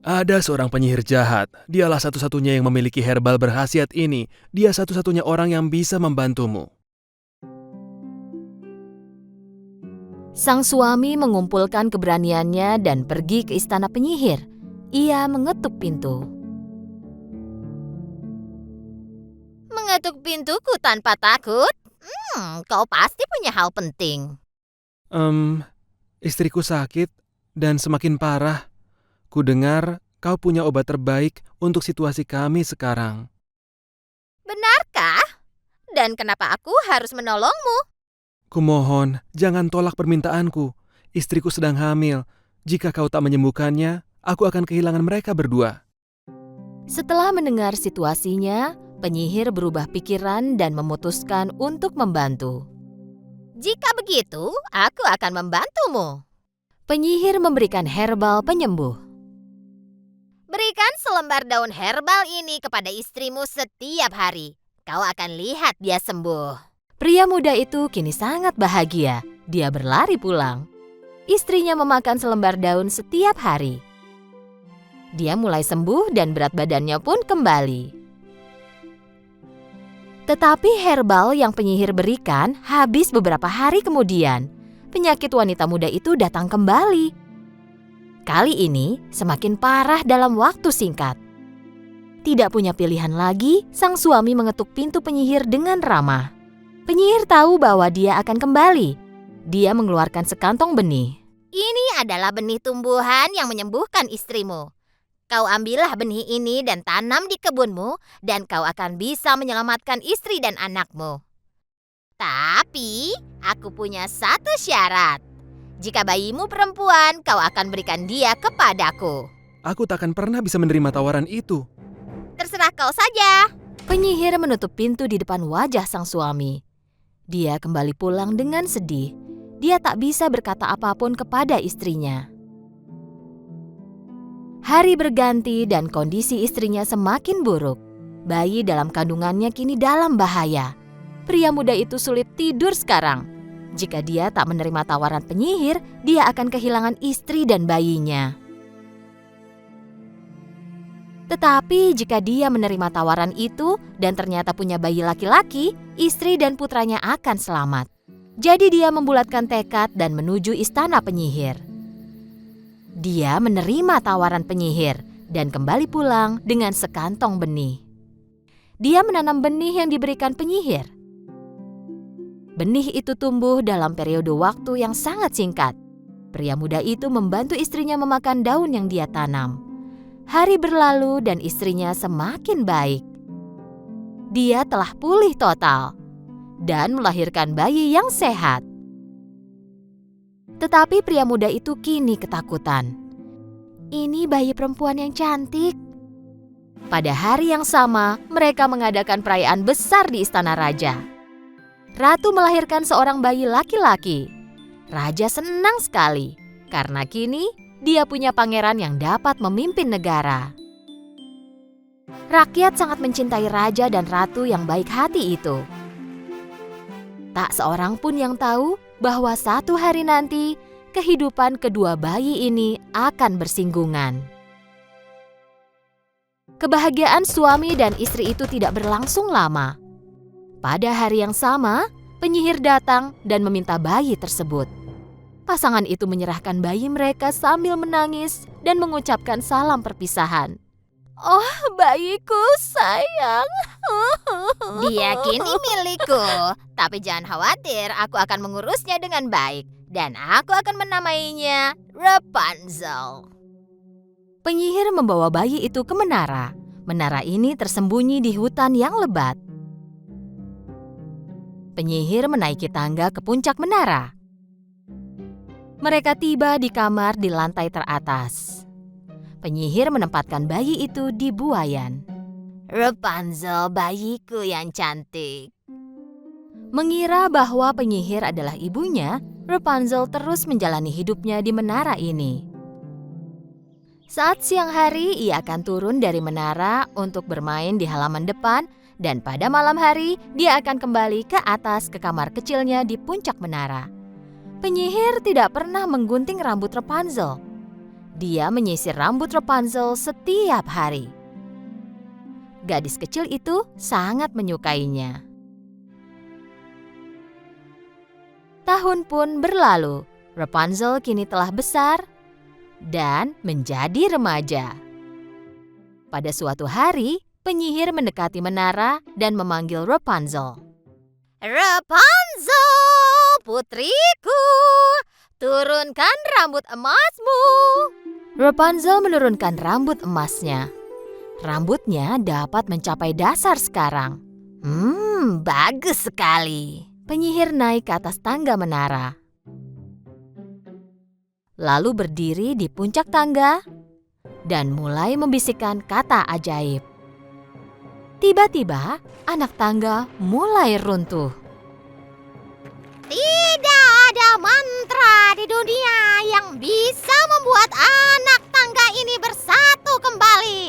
Ada seorang penyihir jahat. Dialah satu-satunya yang memiliki herbal berkhasiat ini. Dia satu-satunya orang yang bisa membantumu. Sang suami mengumpulkan keberaniannya dan pergi ke istana penyihir. Ia mengetuk pintu. Mengetuk pintuku tanpa takut? Kau pasti punya hal penting. Istriku sakit dan semakin parah. Kudengar kau punya obat terbaik untuk situasi kami sekarang. Benarkah? Dan kenapa aku harus menolongmu? Kumohon, jangan tolak permintaanku. Istriku sedang hamil. Jika kau tak menyembuhkannya, aku akan kehilangan mereka berdua. Setelah mendengar situasinya, penyihir berubah pikiran dan memutuskan untuk membantu. Jika begitu, aku akan membantumu. Penyihir memberikan herbal penyembuh. Berikan selembar daun herbal ini kepada istrimu setiap hari. Kau akan lihat dia sembuh. Pria muda itu kini sangat bahagia. Dia berlari pulang. Istrinya memakan selembar daun setiap hari. Dia mulai sembuh dan berat badannya pun kembali. Tetapi herbal yang penyihir berikan habis beberapa hari kemudian. Penyakit wanita muda itu datang kembali. Kali ini semakin parah dalam waktu singkat. Tidak punya pilihan lagi, sang suami mengetuk pintu penyihir dengan ramah. Penyihir tahu bahwa dia akan kembali. Dia mengeluarkan sekantong benih. Ini adalah benih tumbuhan yang menyembuhkan istrimu. Kau ambillah benih ini dan tanam di kebunmu, dan kau akan bisa menyelamatkan istri dan anakmu. Tapi, aku punya satu syarat. Jika bayimu perempuan, kau akan berikan dia kepadaku. Aku tak akan pernah bisa menerima tawaran itu. Terserah kau saja. Penyihir menutup pintu di depan wajah sang suami. Dia kembali pulang dengan sedih. Dia tak bisa berkata apapun kepada istrinya. Hari berganti dan kondisi istrinya semakin buruk. Bayi dalam kandungannya kini dalam bahaya. Pria muda itu sulit tidur sekarang. Jika dia tak menerima tawaran penyihir, dia akan kehilangan istri dan bayinya. Tetapi jika dia menerima tawaran itu dan ternyata punya bayi laki-laki, istri dan putranya akan selamat. Jadi dia membulatkan tekad dan menuju istana penyihir. Dia menerima tawaran penyihir dan kembali pulang dengan sekantong benih. Dia menanam benih yang diberikan penyihir. Benih itu tumbuh dalam periode waktu yang sangat singkat. Pria muda itu membantu istrinya memakan daun yang dia tanam. Hari berlalu dan istrinya semakin baik. Dia telah pulih total dan melahirkan bayi yang sehat. Tetapi pria muda itu kini ketakutan. Ini bayi perempuan yang cantik. Pada hari yang sama, mereka mengadakan perayaan besar di istana raja. Ratu melahirkan seorang bayi laki-laki. Raja senang sekali karena kini dia punya pangeran yang dapat memimpin negara. Rakyat sangat mencintai raja dan ratu yang baik hati itu. Tak seorang pun yang tahu bahwa satu hari nanti kehidupan kedua bayi ini akan bersinggungan. Kebahagiaan suami dan istri itu tidak berlangsung lama. Pada hari yang sama, penyihir datang dan meminta bayi tersebut. Pasangan itu menyerahkan bayi mereka sambil menangis dan mengucapkan salam perpisahan. Oh, bayiku sayang. Dia kini milikku, tapi jangan khawatir, aku akan mengurusnya dengan baik. Dan aku akan menamainya Rapunzel. Penyihir membawa bayi itu ke menara. Menara ini tersembunyi di hutan yang lebat. Penyihir menaiki tangga ke puncak menara. Mereka tiba di kamar di lantai teratas. Penyihir menempatkan bayi itu di buayan. Rapunzel, bayiku yang cantik. Mengira bahwa penyihir adalah ibunya, Rapunzel terus menjalani hidupnya di menara ini. Saat siang hari, ia akan turun dari menara untuk bermain di halaman depan, dan pada malam hari, dia akan kembali ke atas ke kamar kecilnya di puncak menara. Penyihir tidak pernah menggunting rambut Rapunzel. Dia menyisir rambut Rapunzel setiap hari. Gadis kecil itu sangat menyukainya. Tahun pun berlalu. Rapunzel kini telah besar dan menjadi remaja. Pada suatu hari, penyihir mendekati menara dan memanggil Rapunzel. Rapunzel, putriku, turunkan rambut emasmu. Rapunzel menurunkan rambut emasnya. Rambutnya dapat mencapai dasar sekarang. Bagus sekali. Penyihir naik ke atas tangga menara. Lalu berdiri di puncak tangga dan mulai membisikkan kata ajaib. Tiba-tiba, anak tangga mulai runtuh. Tidak ada mantra di dunia yang bisa membuat anak tangga ini bersatu kembali.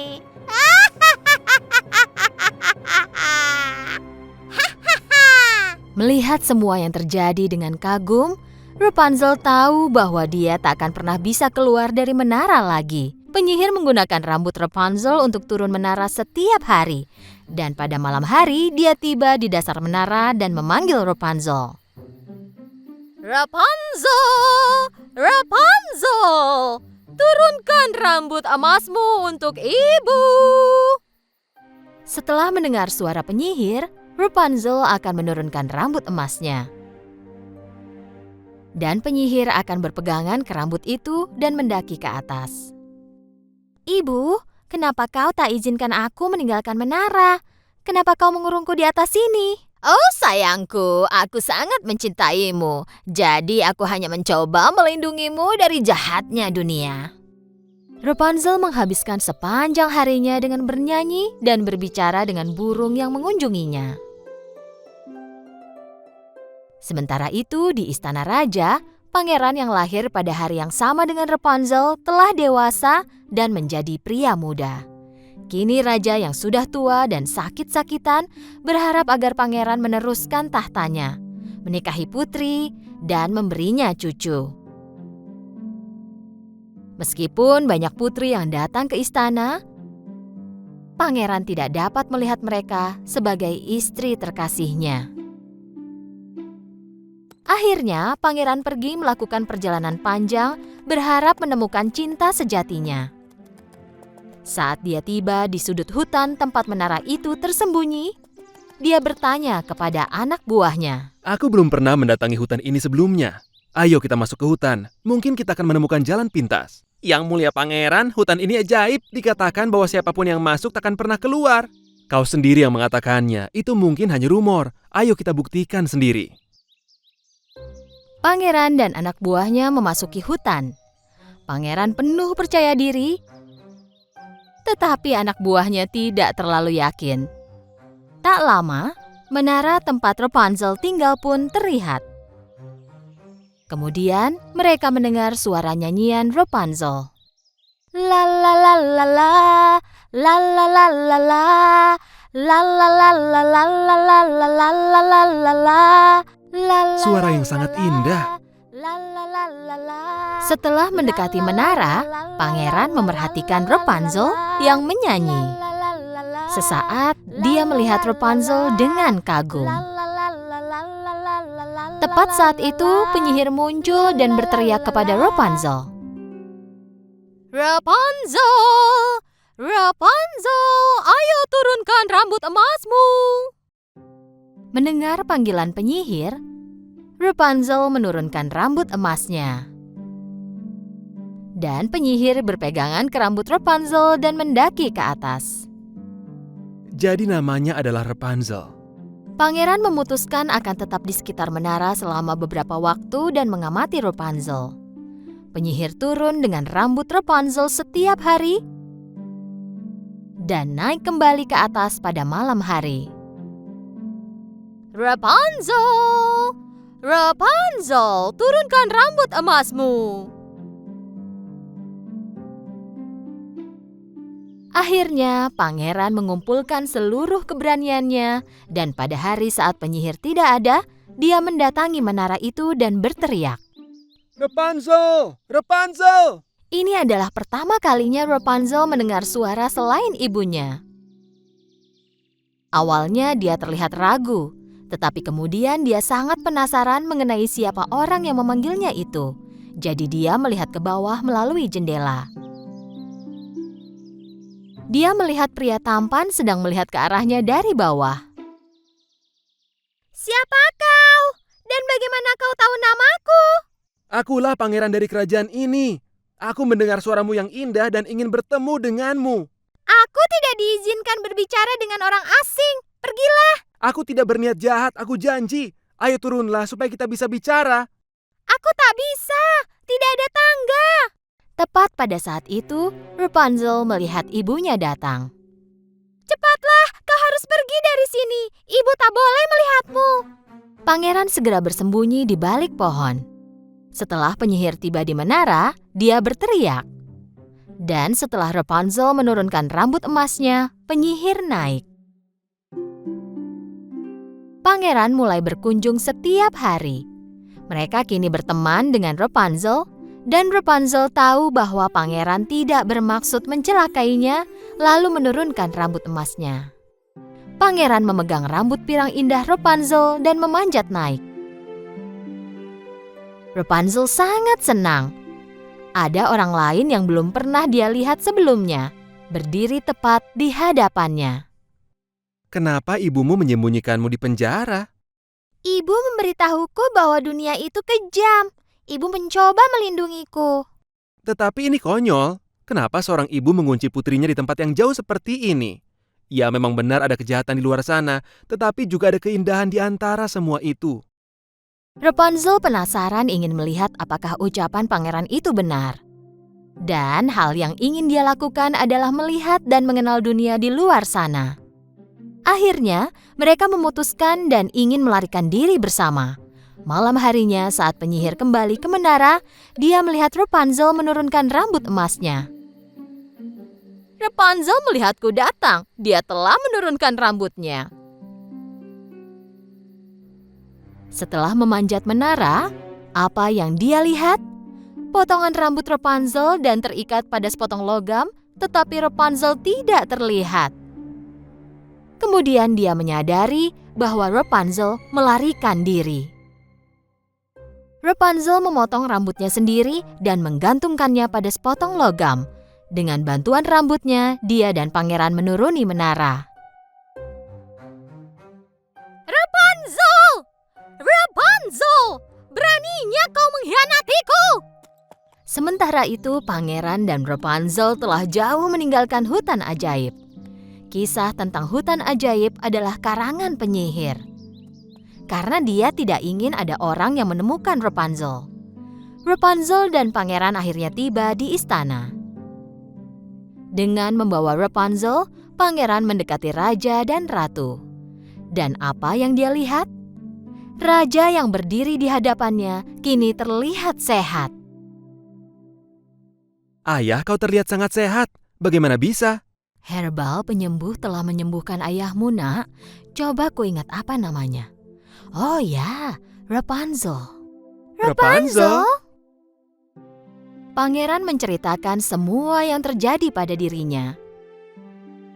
Melihat semua yang terjadi dengan kagum, Rapunzel tahu bahwa dia tak akan pernah bisa keluar dari menara lagi. Penyihir menggunakan rambut Rapunzel untuk turun menara setiap hari. Dan pada malam hari, dia tiba di dasar menara dan memanggil Rapunzel. Rapunzel! Rapunzel! Turunkan rambut emasmu untuk ibu! Setelah mendengar suara penyihir, Rapunzel akan menurunkan rambut emasnya. Dan penyihir akan berpegangan ke rambut itu dan mendaki ke atas. Ibu, kenapa kau tak izinkan aku meninggalkan menara? Kenapa kau mengurungku di atas sini? Oh sayangku, aku sangat mencintaimu. Jadi aku hanya mencoba melindungimu dari jahatnya dunia. Rapunzel menghabiskan sepanjang harinya dengan bernyanyi dan berbicara dengan burung yang mengunjunginya. Sementara itu di istana raja, pangeran yang lahir pada hari yang sama dengan Rapunzel telah dewasa dan menjadi pria muda. Kini raja yang sudah tua dan sakit-sakitan berharap agar pangeran meneruskan tahtanya, menikahi putri, dan memberinya cucu. Meskipun banyak putri yang datang ke istana, pangeran tidak dapat melihat mereka sebagai istri terkasihnya. Akhirnya, pangeran pergi melakukan perjalanan panjang, berharap menemukan cinta sejatinya. Saat dia tiba di sudut hutan tempat menara itu tersembunyi, dia bertanya kepada anak buahnya. Aku belum pernah mendatangi hutan ini sebelumnya. Ayo kita masuk ke hutan, mungkin kita akan menemukan jalan pintas. Yang mulia pangeran, hutan ini ajaib. Dikatakan bahwa siapapun yang masuk takkan pernah keluar. Kau sendiri yang mengatakannya, itu mungkin hanya rumor. Ayo kita buktikan sendiri. Pangeran dan anak buahnya memasuki hutan. Pangeran penuh percaya diri, tetapi anak buahnya tidak terlalu yakin. Tak lama, menara tempat Rapunzel tinggal pun terlihat. Kemudian mereka mendengar suara nyanyian Rapunzel. La la la la la, la la la la la, la la la la la la la la la la la la. Suara yang sangat indah. Setelah mendekati menara, pangeran memerhatikan Rapunzel yang menyanyi. Sesaat, dia melihat Rapunzel dengan kagum. Tepat saat itu, penyihir muncul dan berteriak kepada Rapunzel. Rapunzel! Rapunzel! Ayo turunkan rambut emasmu! Mendengar panggilan penyihir, Rapunzel menurunkan rambut emasnya. Dan penyihir berpegangan ke rambut Rapunzel dan mendaki ke atas. Jadi namanya adalah Rapunzel. Pangeran memutuskan akan tetap di sekitar menara selama beberapa waktu dan mengamati Rapunzel. Penyihir turun dengan rambut Rapunzel setiap hari dan naik kembali ke atas pada malam hari. Rapunzel! Rapunzel, turunkan rambut emasmu! Akhirnya, pangeran mengumpulkan seluruh keberaniannya dan pada hari saat penyihir tidak ada, dia mendatangi menara itu dan berteriak. Rapunzel! Rapunzel! Ini adalah pertama kalinya Rapunzel mendengar suara selain ibunya. Awalnya dia terlihat ragu, tetapi kemudian dia sangat penasaran mengenai siapa orang yang memanggilnya itu. Jadi dia melihat ke bawah melalui jendela. Dia melihat pria tampan sedang melihat ke arahnya dari bawah. Siapa kau? Dan bagaimana kau tahu namaku? Akulah pangeran dari kerajaan ini. Aku mendengar suaramu yang indah dan ingin bertemu denganmu. Aku tidak diizinkan berbicara dengan orang asing. Pergilah. Aku tidak berniat jahat, aku janji. Ayo turunlah supaya kita bisa bicara. Aku tak bisa. Tidak ada tangga. Tepat pada saat itu, Rapunzel melihat ibunya datang. Cepatlah, kau harus pergi dari sini. Ibu tak boleh melihatmu. Pangeran segera bersembunyi di balik pohon. Setelah penyihir tiba di menara, dia berteriak. Dan setelah Rapunzel menurunkan rambut emasnya, penyihir naik. Pangeran mulai berkunjung setiap hari. Mereka kini berteman dengan Rapunzel, dan Rapunzel tahu bahwa pangeran tidak bermaksud mencelakainya, lalu menurunkan rambut emasnya. Pangeran memegang rambut pirang indah Rapunzel dan memanjat naik. Rapunzel sangat senang. Ada orang lain yang belum pernah dia lihat sebelumnya, berdiri tepat di hadapannya. Kenapa ibumu menyembunyikanmu di penjara? Ibu memberitahuku bahwa dunia itu kejam. Ibu mencoba melindungiku. Tetapi ini konyol. Kenapa seorang ibu mengunci putrinya di tempat yang jauh seperti ini? Ya, memang benar ada kejahatan di luar sana, tetapi juga ada keindahan di antara semua itu. Rapunzel penasaran ingin melihat apakah ucapan pangeran itu benar. Dan hal yang ingin dia lakukan adalah melihat dan mengenal dunia di luar sana. Akhirnya, mereka memutuskan dan ingin melarikan diri bersama. Malam harinya saat penyihir kembali ke menara, dia melihat Rapunzel menurunkan rambut emasnya. Rapunzel melihatku datang, dia telah menurunkan rambutnya. Setelah memanjat menara, apa yang dia lihat? Potongan rambut Rapunzel dan terikat pada sepotong logam, tetapi Rapunzel tidak terlihat. Kemudian dia menyadari bahwa Rapunzel melarikan diri. Rapunzel memotong rambutnya sendiri dan menggantungkannya pada sepotong logam. Dengan bantuan rambutnya, dia dan pangeran menuruni menara. Rapunzel! Rapunzel! Beraninya kau mengkhianatiku! Sementara itu, pangeran dan Rapunzel telah jauh meninggalkan hutan ajaib. Kisah tentang hutan ajaib adalah karangan penyihir. Karena dia tidak ingin ada orang yang menemukan Rapunzel. Rapunzel dan pangeran akhirnya tiba di istana. Dengan membawa Rapunzel, pangeran mendekati raja dan ratu. Dan apa yang dia lihat? Raja yang berdiri di hadapannya kini terlihat sehat. Ayah, kau terlihat sangat sehat. Bagaimana bisa? Herbal penyembuh telah menyembuhkan ayahmu, nak. Coba ku ingat apa namanya. Oh ya, Rapunzel. Rapunzel? Pangeran menceritakan semua yang terjadi pada dirinya.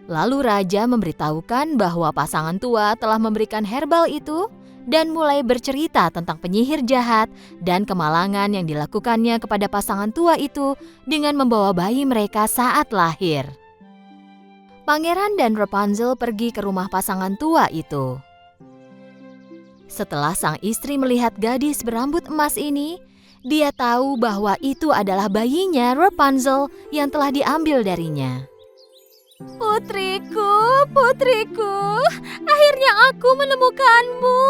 Lalu raja memberitahukan bahwa pasangan tua telah memberikan herbal itu dan mulai bercerita tentang penyihir jahat dan kemalangan yang dilakukannya kepada pasangan tua itu dengan membawa bayi mereka saat lahir. Pangeran dan Rapunzel pergi ke rumah pasangan tua itu. Setelah sang istri melihat gadis berambut emas ini, dia tahu bahwa itu adalah bayinya Rapunzel yang telah diambil darinya. Putriku, putriku, akhirnya aku menemukanmu.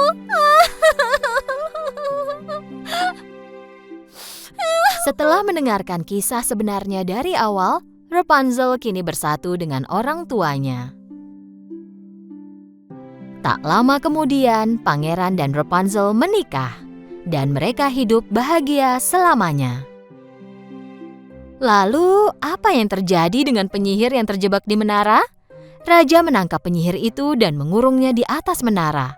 Setelah mendengarkan kisah sebenarnya dari awal, Rapunzel kini bersatu dengan orang tuanya. Tak lama kemudian, pangeran dan Rapunzel menikah, dan mereka hidup bahagia selamanya. Lalu, apa yang terjadi dengan penyihir yang terjebak di menara? Raja menangkap penyihir itu dan mengurungnya di atas menara,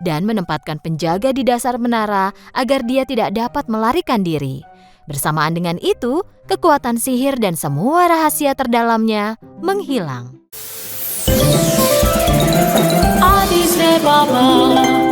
dan menempatkan penjaga di dasar menara agar dia tidak dapat melarikan diri. Bersamaan dengan itu, kekuatan sihir dan semua rahasia terdalamnya menghilang. Adi se baba